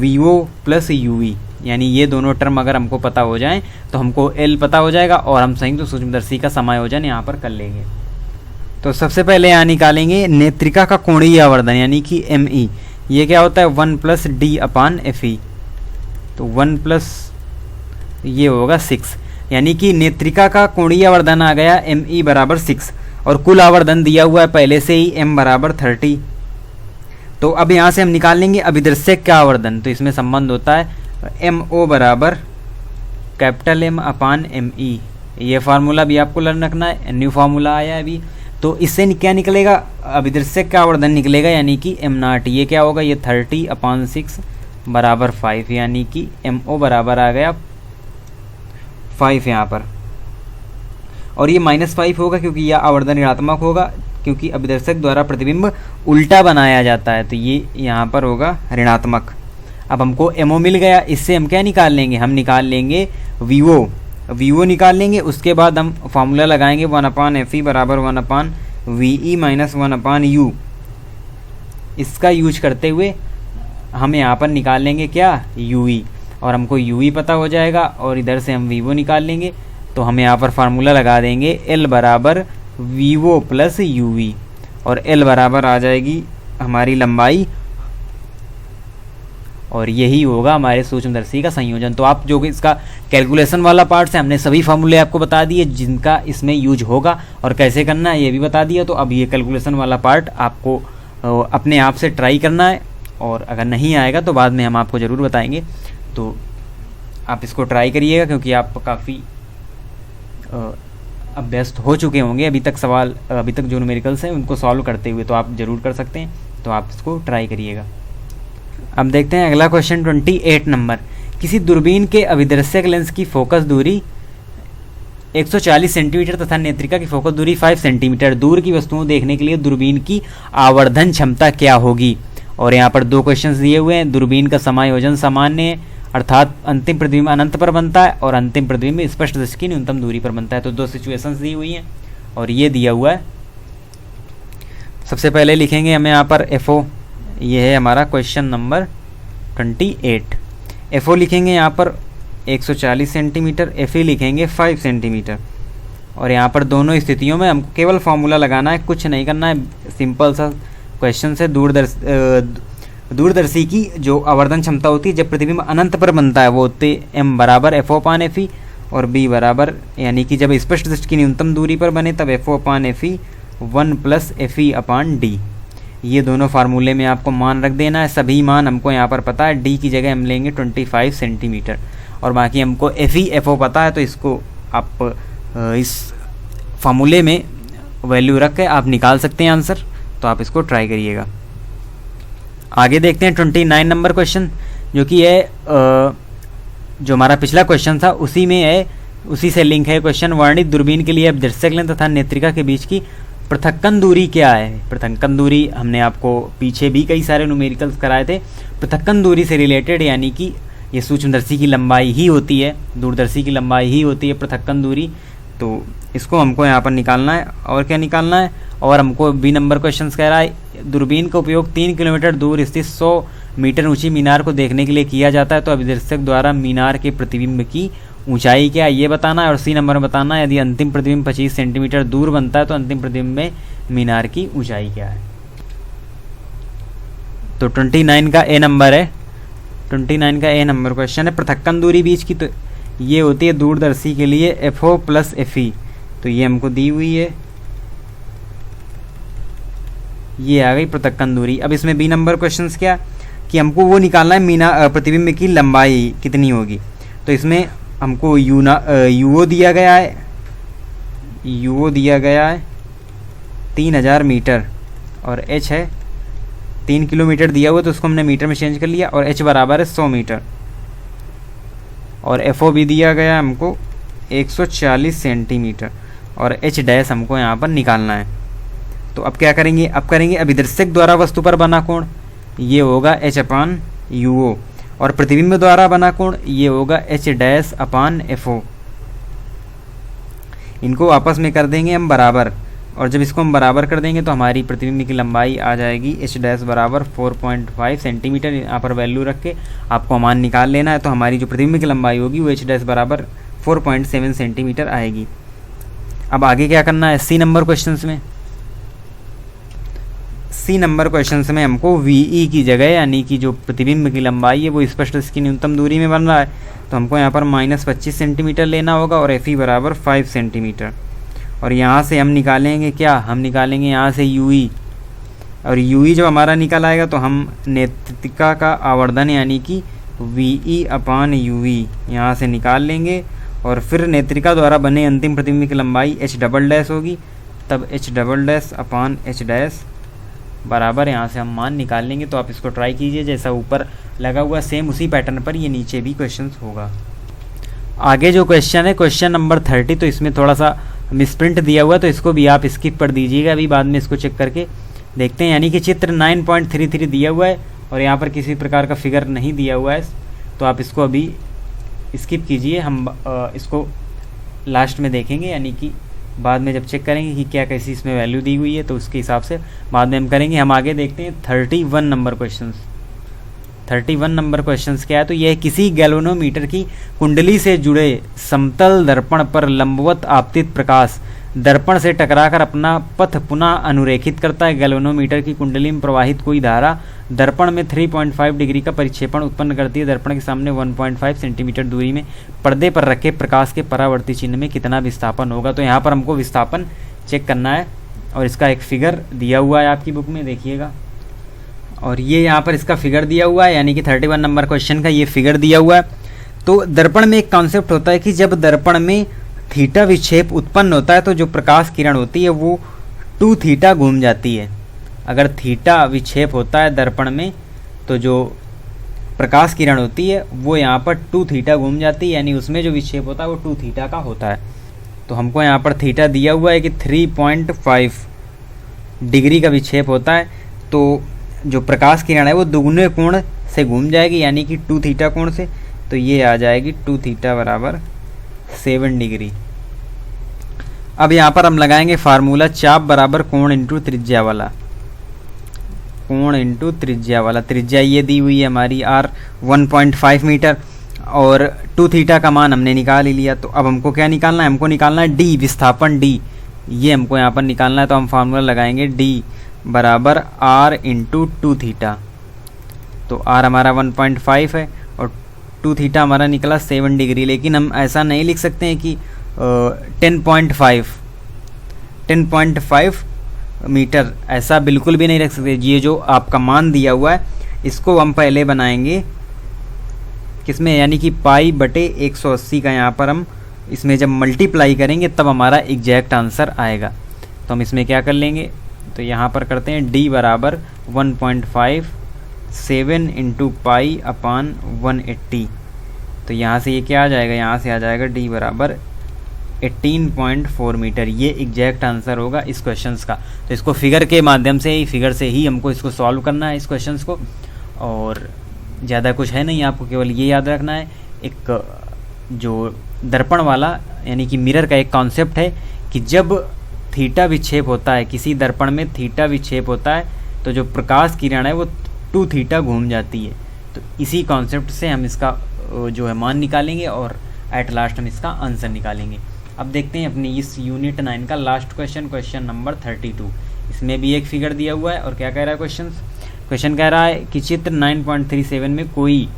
VO प्लस UV, यानी ये दोनों टर्म अगर हमको पता हो जाएं तो हमको L पता हो जाएगा और हम संयुक्त सूक्ष्मदर्शी का समायोजन यहाँ पर कर लेंगे। तो सबसे पहले यहाँ निकालेंगे नेत्रिका का कोणीय आवर्धन, यानी कि ME। ये क्या होता है? 1 प्लस D अपान FE, तो 1 प्लस ये होगा 6, यानी कि नेत्रिका का कोणीय आवर्धन आ गया ME बराबर 6, और कुल आवर्धन दिया हुआ है पहले से ही M बराबर 30। तो अब यहाँ से हम निकाल लेंगे अभिदर्शक का आवर्धन, तो इसमें संबंध होता है MO बराबर कैपिटल M अपान ME। ये फार्मूला भी आपको लर्न रखना है, न्यू फार्मूला आया है अभी। तो इससे क्या निकलेगा? अभिदर्शक का आवर्धन निकलेगा, यानी कि M0। ये क्या होगा? ये 30 अपान 6 बराबर 5, यानी कि MO बराबर आ गया 5 यहाँ पर, और ये -5 होगा क्योंकि यह आवर्धन ऋणात्मक होगा, क्योंकि अभिदर्शक द्वारा प्रतिबिंब उल्टा बनाया जाता है, तो ये यहाँ पर होगा ऋणात्मक। अब हमको MO मिल गया, इससे हम क्या निकाल लेंगे? हम निकाल लेंगे VO निकाल लेंगे। उसके बाद हम फार्मूला लगाएंगे 1/FE बराबर 1/VE माइनस 1/U। इसका यूज करते हुए हम यहाँ पर निकाल लेंगे क्या? UE, और हमको UE पता हो जाएगा, और इधर से हम VO निकाल लेंगे। तो हम यहाँ पर फार्मूला लगा देंगे L बराबर VO प्लस UV, और L बराबर आ जाएगी हमारी लंबाई, और यही होगा हमारे सूक्ष्मदर्शी का संयोजन। तो आप जो इसका कैलकुलेशन वाला पार्ट है, हमने सभी फार्मूले आपको बता दिए जिनका इसमें यूज होगा और कैसे करना है ये भी बता दिया। तो अब ये कैलकुलेशन वाला पार्ट आपको अपने आप से ट्राई करना है, और अगर नहीं आएगा तो बाद में हम आपको ज़रूर बताएंगे। तो आप इसको ट्राई करिएगा, क्योंकि आप काफ़ी अभ्यस्त हो चुके होंगे अभी तक जो न्यूमेरिकल्स हैं उनको सॉल्व करते हुए, तो आप ज़रूर कर सकते हैं। तो आप इसको ट्राई करिएगा। अब देखते हैं अगला क्वेश्चन 28 नंबर, किसी दूरबीन के अभिदर्शक लेंस की फोकस दूरी 140 सेंटीमीटर तथा नेत्रिका की फोकस दूरी 5 सेंटीमीटर। दूर की वस्तुओं देखने के लिए दूरबीन की आवर्धन क्षमता क्या होगी? और यहाँ पर दो क्वेश्चंस दिए हुए हैं। दूरबीन का समायोजन सामान्य है, अर्थात अंतिम प्रतिबिंब अनंत पर बनता है, और अंतिम प्रतिबिंब स्पष्ट दृष्टि की न्यूनतम दूरी पर बनता है। तो दो सिचुएशंस दी हुई हैं और ये दिया हुआ है। सबसे पहले लिखेंगे हमें यहाँ पर FO, ये है हमारा क्वेश्चन नंबर 28। FO लिखेंगे यहाँ पर 140 सेंटीमीटर, FE लिखेंगे 5 सेंटीमीटर, और यहाँ पर दोनों स्थितियों में हमको केवल फार्मूला लगाना है, कुछ नहीं करना है। सिंपल सा क्वेश्चन से दूरदर्शी की जो आवर्धन क्षमता होती है जब प्रतिबिंब अनंत पर बनता है वो होते M बराबर FO अपान FE, और B बराबर, यानी कि जब स्पष्ट दृष्टि की न्यूनतम दूरी पर बने तब FO अपान FE 1 प्लस FE अपान D। ये दोनों फार्मूले में आपको मान रख देना है। सभी मान हमको यहाँ पर पता है। D की जगह हम लेंगे 25 सेंटीमीटर, और बाकी हमको FE FO पता है, तो इसको आप इस फार्मूले में वैल्यू रख के आप निकाल सकते हैं आंसर। तो आप इसको ट्राई करिएगा। आगे देखते हैं 29 नंबर क्वेश्चन, जो कि है जो हमारा पिछला क्वेश्चन था उसी में है, उसी से लिंक है क्वेश्चन। वर्णित दूरबीन के लिए दर्शक लेंस तथा नेत्रिका के बीच की पृथक्कन दूरी क्या है। पृथक्कन दूरी हमने आपको पीछे भी कई सारे न्यूमेरिकल्स कराए थे। पृथक्कन दूरी से रिलेटेड यानी कि ये सूक्ष्मदर्शी की लंबाई ही होती है, दूरदर्शी की लंबाई ही होती है पृथक्कन दूरी। तो इसको हमको यहाँ पर निकालना है। और क्या निकालना है, और हमको बी नंबर क्वेश्चन कह रहा है दूरबीन का उपयोग 3 किलोमीटर दूर स्थित 100 मीटर ऊंची मीनार को देखने के लिए किया जाता है। तो अभिदर्शक द्वारा मीनार के प्रतिबिंब की ऊंचाई क्या है ये बताना है। और सी नंबर में बताना है यदि अंतिम प्रतिबिंब 25 सेंटीमीटर दूर बनता है तो अंतिम प्रतिबिंब में मीनार की ऊंचाई क्या है। तो 29 का ए नंबर है, 29 का ए नंबर क्वेश्चन है। पृथक्कन दूरी बीच की तो ये होती है दूरदर्शी के लिए FO प्लस FE। तो ये हमको दी हुई है, ये आ गई पृथक्कन दूरी। अब इसमें बी नंबर क्वेश्चन क्या कि हमको वो निकालना है मीना प्रतिबिंब की लंबाई कितनी होगी। तो इसमें हमको यूओ दिया गया है, यूओ दिया गया है 3000 मीटर और एच है 3 किलोमीटर दिया हुआ, तो उसको हमने मीटर में चेंज कर लिया। और एच बराबर है 100 मीटर। और एफओ भी दिया गया हमको 140 सेंटीमीटर और एच डैश हमको यहाँ पर निकालना है। तो अब क्या करेंगे, अब करेंगे अभिदर्शक द्वारा वस्तु पर बना कोण, ये होगा एच अपान यूओ। और प्रतिबिंब द्वारा बना कोण ये होगा एच डैश अपान एफओ। इनको आपस में कर देंगे हम बराबर। और जब इसको हम बराबर कर देंगे तो हमारी प्रतिबिंब की लंबाई आ जाएगी एच डैश बराबर 4.5 सेंटीमीटर। यहाँ पर वैल्यू रख के आपको मान निकाल लेना है। तो हमारी जो प्रतिबिंब की लंबाई होगी वो एच डैश बराबर 4.7 सेंटीमीटर आएगी। अब आगे क्या करना है, सी नंबर क्वेश्चन में, सी नंबर क्वेश्चन में हमको वी की जगह यानी कि जो प्रतिबिंब की लंबाई है वो स्पष्ट इसकी न्यूनतम दूरी में बन रहा है, तो हमको यहाँ पर -25 सेंटीमीटर लेना होगा और एफ ई बराबर 5 सेंटीमीटर। और यहाँ से हम निकालेंगे क्या, हम निकालेंगे यहाँ से यूई। और यूई जब हमारा निकल आएगा तो हम नेत्रिका का आवर्धन यानी कि वी अपान यूवी यहाँ से निकाल लेंगे। और फिर नेत्रिका द्वारा बने अंतिम प्रतिबिंब की लंबाई एच डबल डैश होगी, तब एच डबल डैश अपान एच डैश बराबर यहाँ से हम मान निकाल लेंगे। तो आप इसको ट्राई कीजिए, जैसा ऊपर लगा हुआ सेम उसी पैटर्न पर ये नीचे भी क्वेश्चन होगा। आगे जो क्वेश्चन है क्वेश्चन नंबर 30, तो इसमें थोड़ा सा मिसप्रिंट दिया हुआ तो इसको भी आप स्किप कर दीजिएगा, अभी बाद में इसको चेक करके देखते हैं। यानी कि चित्र 9.33 दिया हुआ है और यहाँ पर किसी प्रकार का फिगर नहीं दिया हुआ है, तो आप इसको अभी स्किप कीजिए। हम इसको लास्ट में देखेंगे, यानी कि बाद में जब चेक करेंगे कि क्या कैसी इसमें वैल्यू दी हुई है तो उसके हिसाब से बाद में हम करेंगे। हम आगे देखते हैं 31 नंबर क्वेश्चन। 31 नंबर क्वेश्चन क्या है, तो यह किसी गैल्वेनोमीटर की कुंडली से जुड़े समतल दर्पण पर लंबवत आपतित प्रकाश दर्पण से टकराकर अपना पथ पुनः अनुरेखित करता है। गैल्वेनोमीटर की कुंडली में प्रवाहित कोई धारा दर्पण में 3.5 डिग्री का परिक्षेपण उत्पन्न करती है। दर्पण के सामने 1.5 सेंटीमीटर दूरी में पर्दे पर रखे प्रकाश के परावर्ती चिन्ह में कितना विस्थापन होगा। तो यहाँ पर हमको विस्थापन चेक करना है और इसका एक फिगर दिया हुआ है आपकी बुक में, देखिएगा। और ये यहाँ पर इसका फिगर दिया हुआ है, यानी कि 31 नंबर क्वेश्चन का ये फिगर दिया हुआ है। तो दर्पण में एक कॉन्सेप्ट होता है कि जब दर्पण में थीटा विक्षेप उत्पन्न होता है तो जो प्रकाश किरण होती है वो 2 थीटा घूम जाती है। अगर थीटा विक्षेप होता है दर्पण में तो जो प्रकाश किरण होती है वो यहाँ पर 2 थीटा घूम जाती है, यानी उसमें जो विक्षेप होता है वो 2 थीटा का होता है। तो हमको यहाँ पर थीटा दिया हुआ है कि 3.5 डिग्री का विक्षेप होता है, तो जो प्रकाश किरण है वो दुगुने कोण से घूम जाएगी, यानी कि 2 थीटा कोण से। तो ये आ जाएगी 2 थीटा बराबर 7 डिग्री। अब यहाँ पर हम लगाएंगे फार्मूला चाप बराबर कोण इंटू त्रिज्या वाला, कोण इंटू त्रिज्या वाला। त्रिज्या ये दी हुई है हमारी आर 1.5 मीटर और 2 थीटा का मान हमने निकाल ही लिया। तो अब हमको क्या निकालना है, हमको निकालना है डी, विस्थापन डी, ये हमको यहाँ पर निकालना है। तो हम फार्मूला लगाएंगे डी बराबर आर इंटू 2 थीटा। तो आर हमारा 1.5 है और 2 थीटा हमारा निकला 7 डिग्री। लेकिन हम ऐसा नहीं लिख सकते हैं कि 10.5 मीटर, ऐसा बिल्कुल भी नहीं रख सकते। ये जो आपका मान दिया हुआ है इसको हम पहले बनाएंगे किसमें, यानी कि पाई बटे 180 का यहाँ पर हम इसमें जब मल्टीप्लाई करेंगे तब हमारा एग्जैक्ट आंसर आएगा। तो हम इसमें क्या कर लेंगे, तो यहाँ पर करते हैं d बराबर 1.5 7 इंटू पाई अपान 180। तो यहाँ से ये क्या आ जाएगा, यहाँ से आ जाएगा d बराबर 18.4 मीटर। ये एग्जैक्ट आंसर होगा इस क्वेश्चंस का। तो इसको फिगर के माध्यम से ही, फिगर से ही हमको इसको सॉल्व करना है इस क्वेश्चंस को, और ज़्यादा कुछ है नहीं, आपको केवल ये याद रखना है। एक जो दर्पण वाला यानी कि मिरर का एक कॉन्सेप्ट है कि जब थीटा विक्षेप होता है, किसी दर्पण में थीटा विक्षेप होता है, तो जो प्रकाश किरण है वो 2 थीटा घूम जाती है। तो इसी कॉन्सेप्ट से हम इसका जो है मान निकालेंगे और एट लास्ट हम इसका आंसर निकालेंगे। अब देखते हैं अपनी इस यूनिट 9 का लास्ट क्वेश्चन, क्वेश्चन नंबर 32। इसमें भी एक फिगर दिया हुआ है और क्या कह रहा है क्वेश्चन कह रहा है कि चित्र 9.37 में कोई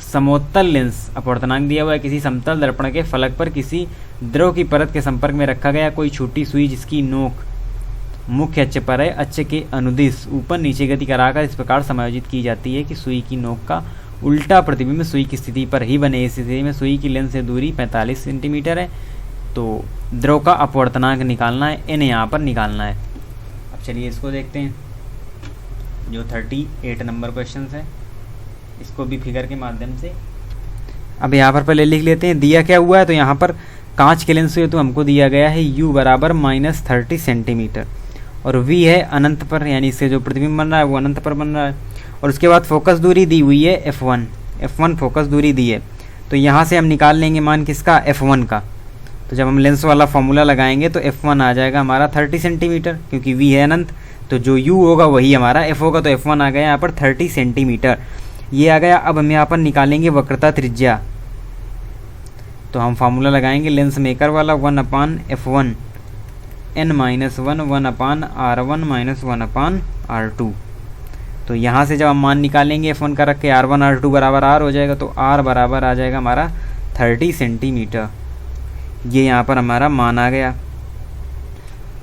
समोत्तल लेंस अपवर्तनांक दिया हुआ है किसी समतल दर्पण के फलक पर किसी द्रव की परत के संपर्क में रखा गया कोई छोटी सुई जिसकी नोक मुख्य अक्ष पर है, अक्ष के अनुदिश ऊपर नीचे गति कराकर इस प्रकार समायोजित की जाती है कि सुई की नोक का उल्टा प्रतिबिंब सुई की स्थिति पर ही बने। इस स्थिति में सुई की लेंस से दूरी 45 सेंटीमीटर है। तो द्रव का अपवर्तनांक निकालना है, n यहाँ पर निकालना है। अब चलिए इसको देखते हैं, जो 38 नंबर क्वेश्चन है, इसको भी फिगर के माध्यम से। अब यहाँ पर पहले लिख लेते हैं दिया क्या हुआ है। तो यहाँ पर कांच के लेंस हुए तो हमको दिया गया है u बराबर -30 सेंटीमीटर और v है अनंत पर, यानी इससे जो प्रतिबिंब बन रहा है वो अनंत पर बन रहा है। और उसके बाद फोकस दूरी दी हुई है f1 फोकस दूरी दी है। तो यहाँ से हम निकाल लेंगे मान किसका, f1 का। तो जब हम लेंस वाला फॉर्मूला लगाएंगे तो f1 आ जाएगा हमारा 30 सेंटीमीटर, क्योंकि v है अनंत, तो जो u होगा वही हमारा f होगा। तो f1 आ गया यहाँ पर 30 सेंटीमीटर, ये आ गया। अब हम यहाँ पर निकालेंगे वक्रता त्रिज्या। तो हम फार्मूला लगाएंगे लेंस मेकर वाला 1/f1 n-1 1/r1 1/r2। तो यहाँ से जब हम मान निकालेंगे f1 का रख के r1 r2 बराबर r हो जाएगा। तो r बराबर आ जाएगा हमारा 30 सेंटीमीटर, ये यहाँ पर हमारा मान आ गया।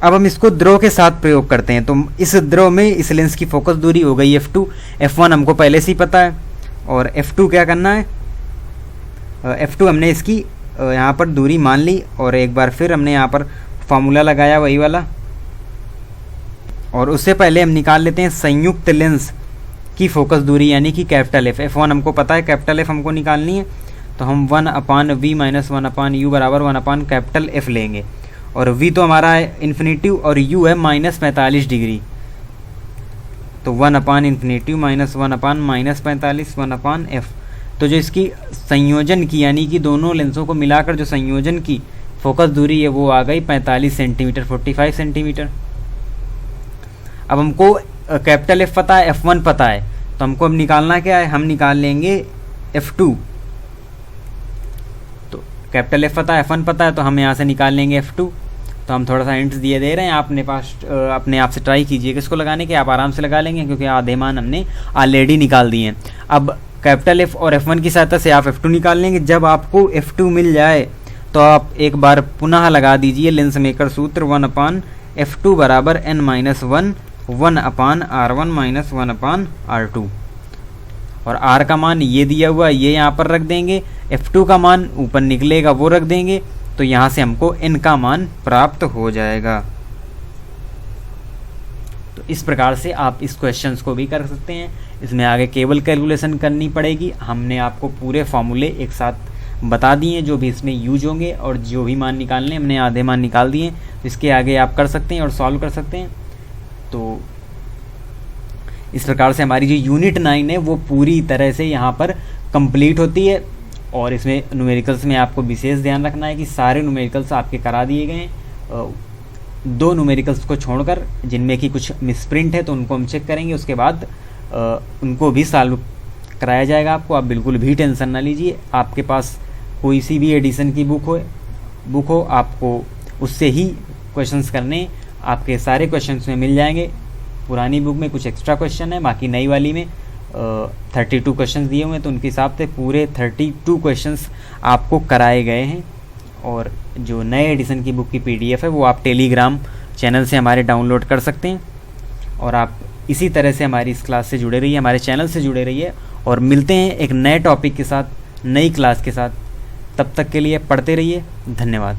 अब हम इसको द्रव के साथ प्रयोग करते हैं। तो इस द्रव में इस लेंस की फोकस दूरी हो गई f2, f1 हमको पहले से ही पता है, और f2 क्या करना है, f2 हमने इसकी यहाँ पर दूरी मान ली, और एक बार फिर हमने यहाँ पर फार्मूला लगाया वही वाला। और उससे पहले हम निकाल लेते हैं संयुक्त लेंस की फोकस दूरी, यानी कि कैपिटल F। f1 हमको पता है, कैपिटल F हमको निकालनी है। तो हम 1/v - 1/u बराबर 1/ F लेंगे। और v तो हमारा है इन्फिनेटिव और u है -45 डिग्री। तो 1/∞ -1/- 45 1/f। तो जो इसकी संयोजन की, यानी कि दोनों लेंसों को मिलाकर जो संयोजन की फोकस दूरी है वो आ गई 45 सेंटीमीटर, 45 सेंटीमीटर। अब हमको कैपिटल F पता है, f1 पता है, तो हमको अब निकालना क्या है, हम निकाल लेंगे f2। तो कैपिटल F पता है, f1 पता है, तो हम यहाँ से निकाल लेंगे f2। तो हम थोड़ा सा हिंट्स दे रहे हैं, आपने पास अपने आप से ट्राई कीजिए किसको लगाने के, आप आराम से लगा लेंगे क्योंकि आधे मान हमने ऑलरेडी निकाल दिए हैं। अब कैपिटल F और f1 की सहायता से आप f2 निकाल लेंगे। जब आपको f2 मिल जाए तो आप एक बार पुनः लगा दीजिए लेंस मेकर सूत्र 1/f2 बराबर n-1 1/r1 1/r2। और r का मान ये दिया हुआ है, ये यहाँ पर रख देंगे, f2 का मान ऊपर निकलेगा वो रख देंगे। तो यहाँ से हमको n का मान प्राप्त हो जाएगा। तो इस प्रकार से आप इस क्वेश्चंस को भी कर सकते हैं। इसमें आगे केवल कैलकुलेशन करनी पड़ेगी। हमने आपको पूरे फॉर्मूले एक साथ बता दिए जो भी इसमें यूज होंगे, और जो भी मान निकालने हमने आधे मान निकाल दिए। तो इसके आगे आप कर सकते हैं और सॉल्व कर सकते हैं। तो इस प्रकार से हमारी जो यूनिट 9 है वो पूरी तरह से यहाँ पर कंप्लीट होती है। और इसमें न्यूमेरिकल्स में आपको विशेष ध्यान रखना है कि सारे न्यूमेरिकल्स आपके करा दिए गए हैं, 2 न्यूमेरिकल्स को छोड़कर, जिनमें कि कुछ मिसप्रिंट है तो उनको हम चेक करेंगे। उसके बाद उनको भी सॉल्व कराया जाएगा आपको। आप बिल्कुल भी टेंशन ना लीजिए। आपके पास कोई सी भी एडिशन की बुक हो आपको उससे ही क्वेश्चंस करने, आपके सारे क्वेश्चंस में मिल जाएंगे। पुरानी बुक में कुछ एक्स्ट्रा क्वेश्चन है, बाकी नई वाली में 32 क्वेश्चंस दिए हुए हैं, तो उनके हिसाब से पूरे 32 क्वेश्चंस आपको कराए गए हैं। और जो नए एडिशन की बुक की PDF है वो आप टेलीग्राम चैनल से हमारे डाउनलोड कर सकते हैं। और आप इसी तरह से हमारी इस क्लास से जुड़े रहिए, हमारे चैनल से जुड़े रहिए, और मिलते हैं एक नए टॉपिक के साथ, नई क्लास के साथ। तब तक के लिए पढ़ते रहिए। धन्यवाद।